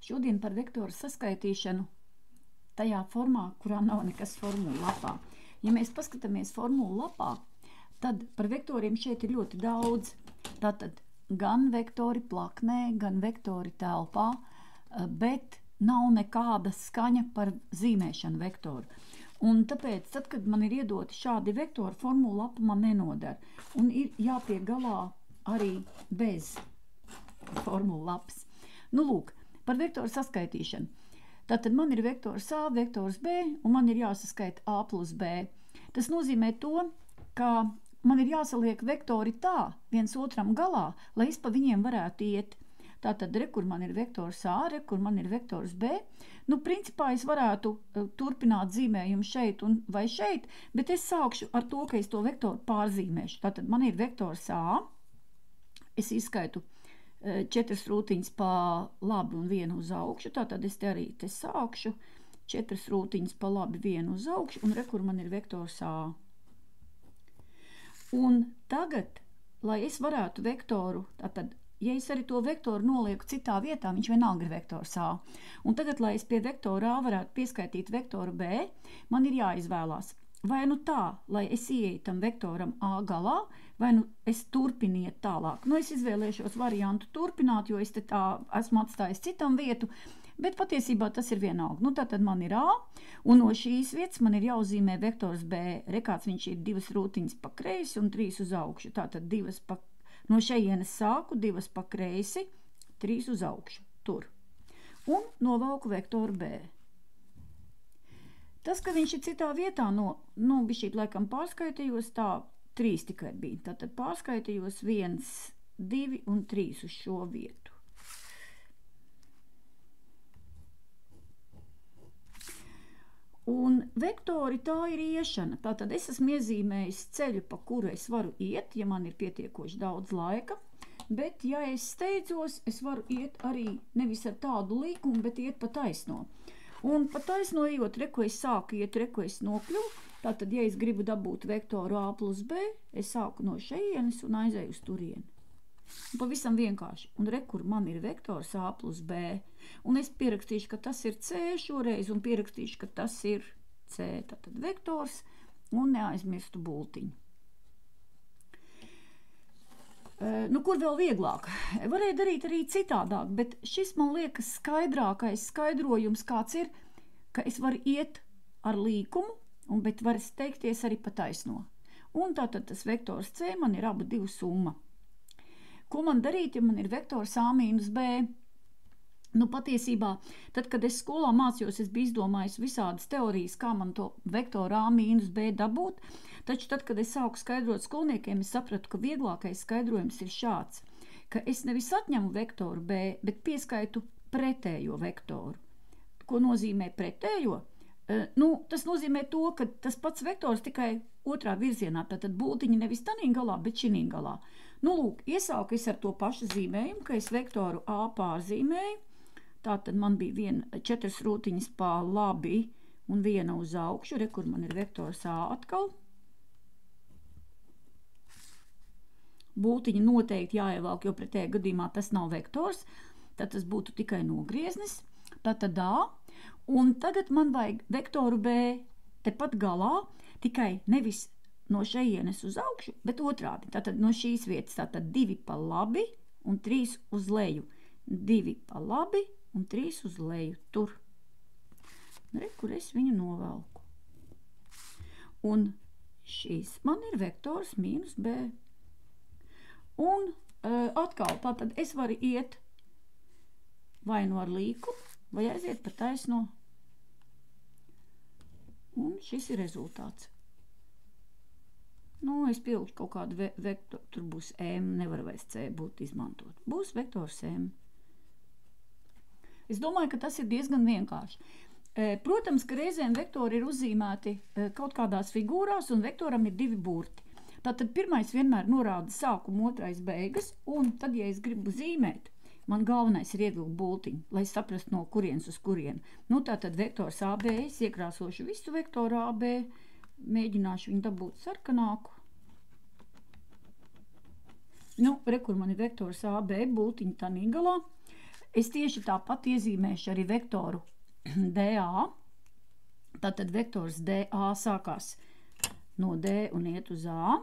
Šodien par vektoru saskaitīšanu tajā formā, kurā nav nekas formulu lapā. Ja mēs paskatāmies formulu lapā, tad par vektoriem šeit ir ļoti daudz. Tātad gan vektori plaknē, gan vektori telpā, bet nav nekāda skaņa par zīmēšanu vektoru. Un tāpēc, tad, kad man ir iedoti šādi vektori, formula lapa man nenodara. Un ir jātiek galā arī bez formula lapas. Nu, lūk, par vektoru saskaitīšanu. Tātad man ir vektors A, vektors B, un man ir jāsaskaita A plus B. Tas nozīmē to, ka man ir jāsaliek vektori tā viens otram galā, lai es pa viņiem varētu iet. Tātad, kur man ir vektors A, kur man ir vektors B. Nu, principā es varētu turpināt zīmējumu šeit un vai šeit, bet es sākšu ar to, ka es to vektoru pārzīmēšu. Tātad man ir vektors A, es izskaitu 4 rūtiņas pa labi un 1 uz augšu, tātad es te arī te sākšu 4 rūtiņas pa labi 1 uz augšu, un kur man ir vektors A. Un tagad, lai es varētu vektoru, tātad, ja es arī to vektoru nolieku citā vietā, viņš vienalga ir vektors A. Un tagad, lai es pie vektora A varētu pieskaitīt vektoru B, man ir jāizvēlās. Vai nu tā, lai es ieeju tam vektoram A galā, vai nu es turpiniet tālāk. Nu, es izvēlēšos variantu turpināt, jo es te tā esmu atstājis citam vietu, bet patiesībā tas ir vienalga. Nu, tātad man ir A, un no šīs vietas man ir jāuzīmē vektors B. Rekāds viņš ir 2 rūtiņas pa kreisi un 3 uz augšu. Tātad no šejienes sāku 2 pa kreisi, 3 uz augšu. Tur. Un novalku vektoru B. Tas, ka viņš ir citā vietā, bišķīt laikam pārskaitījos, tā 3 tikai bija. Tātad pārskaitījos 1, 2 un 3 uz šo vietu. Un vektori tā ir iešana. Tātad es esmu iezīmējis ceļu, pa kuru es varu iet, ja man ir pietiekoši daudz laika. Bet, ja es steidzos, es varu iet arī nevis ar tādu līkumu, bet iet pa taisno. Un pa taisno ejot, ko es sāku iet, ko es nokļuvu, tātad, ja es gribu dabūt vektoru A plus B, es sāku no šejienes un aizēju uz turieni. Pavisam vienkārši. Un kur man ir vektors A plus B. Un es pierakstīšu, ka tas ir C šoreiz, un pierakstīšu, ka tas ir C. Tātad vektors, un neaizmirstu bultiņu. Nu, kur vēl vieglāk? Varēja darīt arī citādāk, bet šis man liekas skaidrākais skaidrojums kāds ir, ka es varu iet ar līkumu, bet var steigties arī pa taisno. Un tātad tas vektors C man ir abu divu summa. Ko man darīt, ja man ir vektors A mīnus B? Nu, patiesībā, tad, kad es skolā mācījos, es biju izdomājis visādas teorijas, kā man to vektoru A mīnus B dabūt, taču tad, kad es sāku skaidrot skolniekiem, es sapratu, ka vieglākais skaidrojums ir šāds, ka es nevis atņemu vektoru B, bet pieskaitu pretējo vektoru. Ko nozīmē pretējo? Tas nozīmē to, ka tas pats vektors tikai otrā virzienā, tātad bultiņa nevis tanī galā, bet šinī galā. Nu, lūk, iesāku es ar to pašu zīmējumu, ka es vektoru A pārzīmēju. Tātad man bija 4 rūtiņas pa labi un 1 uz augšu, kur man ir vektors A atkal. Bultiņa noteikti jāievelk, jo pretējā gadījumā tas nav vektors, tad tas būtu tikai nogrieznis. Tātad A, un tagad man vajag vektoru B tepat galā, tikai nevis no šejienes uz augšu, bet otrādi. Tātad no šīs vietas, tātad 2 pa labi un 3 uz leju. 2 pa labi un 3 uz leju, tur. Kur es viņu novelku. Un šīs man ir vektors mīnus B. Un atkal, tātad es varu iet vai no ar līkumu, vai aiziet pa taisno. Un šis ir rezultāts. Nu, es pielikšu kaut kādu vektoru, tur būs M, nevar vairs C būt izmantot. Būs vektors M. Es domāju, ka tas ir diezgan vienkārši. Protams, ka reizēm vektori ir uzzīmēti kaut kādās figūrās, un vektoram ir 2 burti. Tātad pirmais vienmēr norāda sākumu, otrais beigas, un tad, ja es gribu zīmēt, man galvenais ir ievilkt bultiņu, lai saprastu, no kurienes uz kurienu. Nu, tātad vektors AB, es iekrāsošu visu vektoru AB, mēģināšu viņu dabūt sarkanāku. Nu, kur man ir vektors AB, bultiņa tanī galā. es tieši tāpat iezīmēšu arī vektoru DA. Tātad vektors DA sākās no D un iet uz A.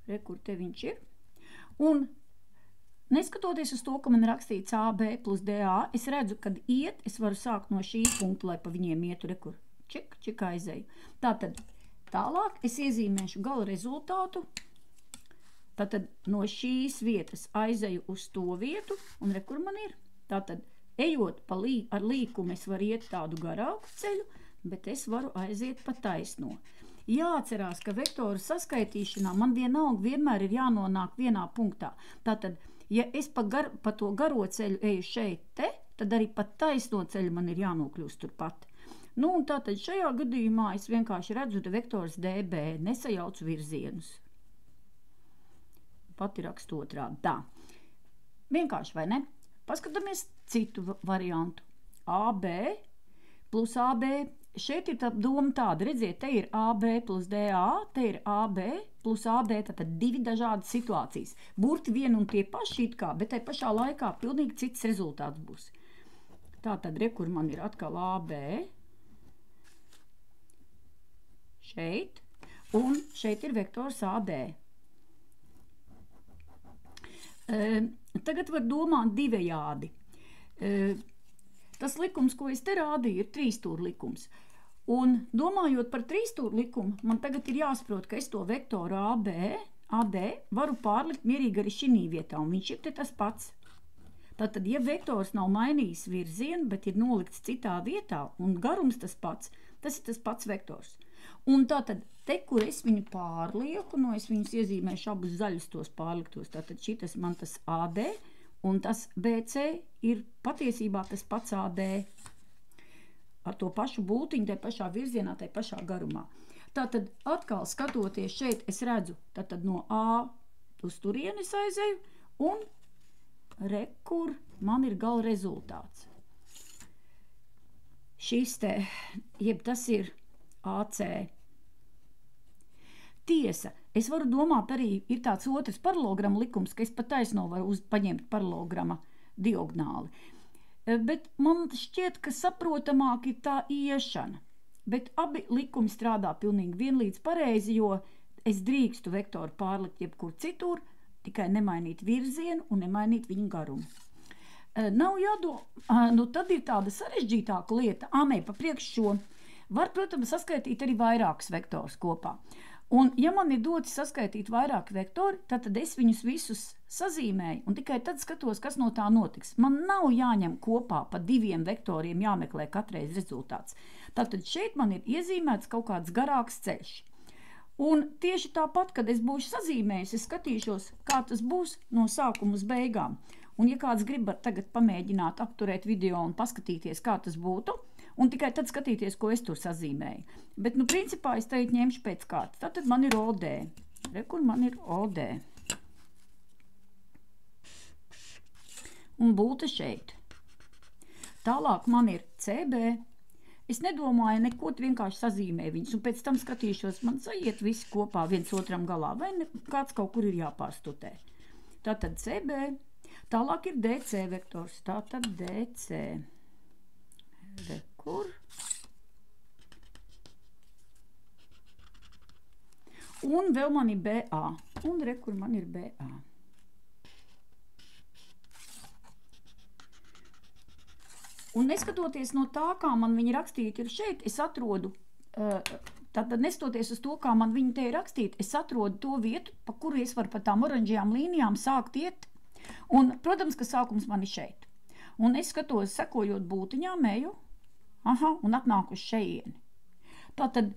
Re, kur te viņš ir. Un neskatoties uz to, ka man rakstīts AB plus DA, es redzu, kad iet, es varu sākt no šī punkta, lai pa viņiem ietu, re, kur čik aizēju. Tātad tālāk es iezīmēšu gala rezultātu. Tātad no šīs vietas aizēju uz to vietu, un re, kur man ir. Tātad, ejot ar līkumu, es varu iet tādu garāku ceļu, bet es varu aiziet pa taisno. Jāatcerās, ka vektoru saskaitīšanā man vienmēr ir jānonāk vienā punktā. Tātad, ja es pa to garo ceļu eju šeit te, tad arī pa taisno ceļu man ir jānokļūst turpat. Nu, un tātad šajā gadījumā es vienkārši redzu vektors DB, nesajaucu virzienus. Pati rakstu otrādi. Tā. Vienkārši, vai ne? Paskatāmies citu variantu. AB plus AB. Šeit ir tā doma tāda, redziet, te ir AB plus DA, te ir AB plus AB, tātad divi dažādas situācijas. Burti vien un tie paši it kā, bet tai pašā laikā pilnīgi cits rezultāts būs. Tātad, re, kur man ir atkal AB. Šeit. Un šeit ir vektors AD. Tagad var domāt divējādi. Tas likums, ko es te rādīju, ir trīsstūra likums. Un domājot par trīsstūra likumu, man tagad ir jāsaprot, ka es to vektoru AD varu pārlikt mierīgi arī šī vietā, un viņš ir te tas pats. Tātad, ja vektors nav mainījis virzienu, bet ir nolikts citā vietā, un garums tas ir tas pats vektors. Un tātad, te, kur es viņu pārlieku, es viņus iezīmēšu abus zaļus tos pārliktos, tātad šitas man tas AD, un tas BC ir patiesībā tas pats AD. Ar to pašu būtiņu, tai pašā virzienā, tai pašā garumā. Tātad, atkal skatoties šeit, es redzu, tātad no A uz turienes aizēju, un re, kur man ir gala rezultāts. Šis te, jeb tas ir AC. Tiesa, es varu domāt arī, ir tāds otrs paralelograma likums, ka es pat taisno varu paņemt paralelograma diagonāli. Bet man šķiet, ka saprotamāk ir tā iešana. Bet abi likumi strādā pilnīgi vienlīdz pareizi, jo es drīkstu vektoru pārlikt jebkur citur, tikai nemainīt virzienu un nemainīt viņu garumu. Nav jādomā, nu tad ir tāda sarežģītāka lieta. Pa priekš šo var, protams, saskaitīt arī vairākus vektors kopā. Un, ja man ir dots saskaitīt vairāk vektori, tad es viņus visus sazīmēju un tikai tad skatos, kas no tā notiks. Man nav jāņem kopā pa diviem vektoriem jāmeklē katreiz rezultāts. Tātad šeit man ir iezīmēts kaut kāds garāks ceļš. Un tieši tāpat, kad es būšu sazīmējis, es skatīšos, kā tas būs no sākuma uz beigām. Un, ja kāds grib tagad pamēģināt apturēt video un paskatīties, kā tas būtu, un tikai tad skatīties, ko es tur sazīmēju. Bet, nu, principā, es teikt ņemšu pēc kārtas. Tātad man ir OD. Re, kur man ir OD. Un būtu šeit. Tālāk man ir CB. Es nedomāju neko, vienkārši sazīmēju viņus, un pēc tam skatīšos, man saiet visi kopā viens otram galā, vai ne, kāds kaut kur ir jāpārstutē. Tātad CB. Tālāk ir DC vektors. Tātad DC. Re, kur? Un vēl man ir BA. Un re, kur man ir BA. Un neskatoties no tā, kā man viņi rakstīti ir šeit, es atrodu, tātad nestoties uz to, kā man viņi te ir rakstīti, es atrodu to vietu, pa kuru es varu pa tām oranžajām līnijām sākt iet. Un, protams, ka sākums man ir šeit. Un es skatos, sekojot būtiņām, eju, un atnāku uz šeieni. Tātad,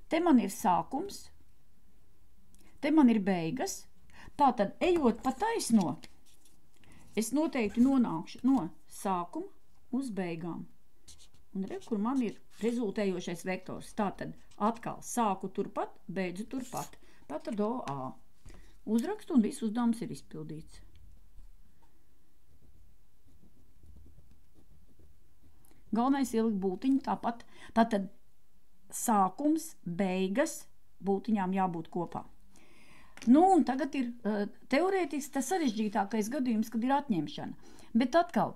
te man ir sākums, te man ir beigas. Tātad, ejot pa taisno, es noteikti nonākšu no sākuma uz beigām. Un re, kur man ir rezultējošais vektors. Tātad, atkal sāku turpat, beidzu turpat. Tātad OA. Uzrakstu un viss uzdevums ir izpildīts. Galvenais ielikt būtiņu tāpat. Tātad sākums, beigas, būtiņām jābūt kopā. Nu, un tagad ir teorētiski tas sarežģītākais gadījums, kad ir atņemšana. Bet atkal,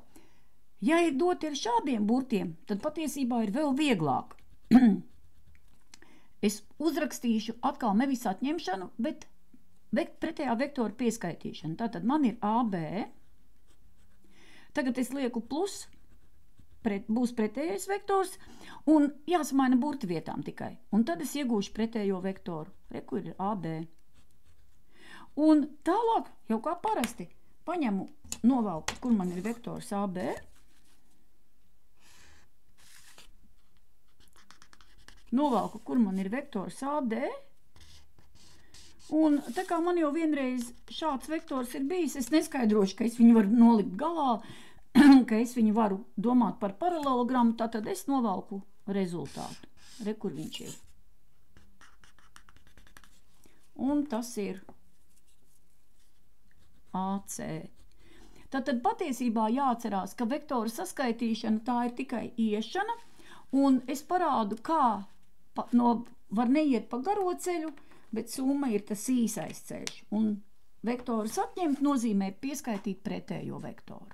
ja ir doti ar šādiem burtiem, tad patiesībā ir vēl vieglāk. Es uzrakstīšu atkal nevis atņemšanu, bet pretējā vektora pieskaitīšanu. Tātad man ir AB. Tagad es lieku plus, būs pretējais vektors, un jāsamaina burti vietām tikai. Un tad es iegūšu pretējo vektoru. Kur ir AB. Un tālāk, jau kā parasti, paņemu novalku, kur man ir vektors AB. Novalku, kur man ir vektors AD. Un tā kā man jau vienreiz šāds vektors ir bijis, es neskaidrošu, ka es viņu varu nolikt galā, ka es viņu varu domāt par paralelogramu, tātad es novalku rezultātu. Kur viņš ir. Un tas ir AC. Tātad patiesībā jāatcerās, ka vektora saskaitīšana tā ir tikai iešana, un es parādu, kā var neiet pa garo ceļu, bet summa ir tas īsais ceļš. Un vektorus atņemt nozīmē pieskaitīt pretējo vektoru.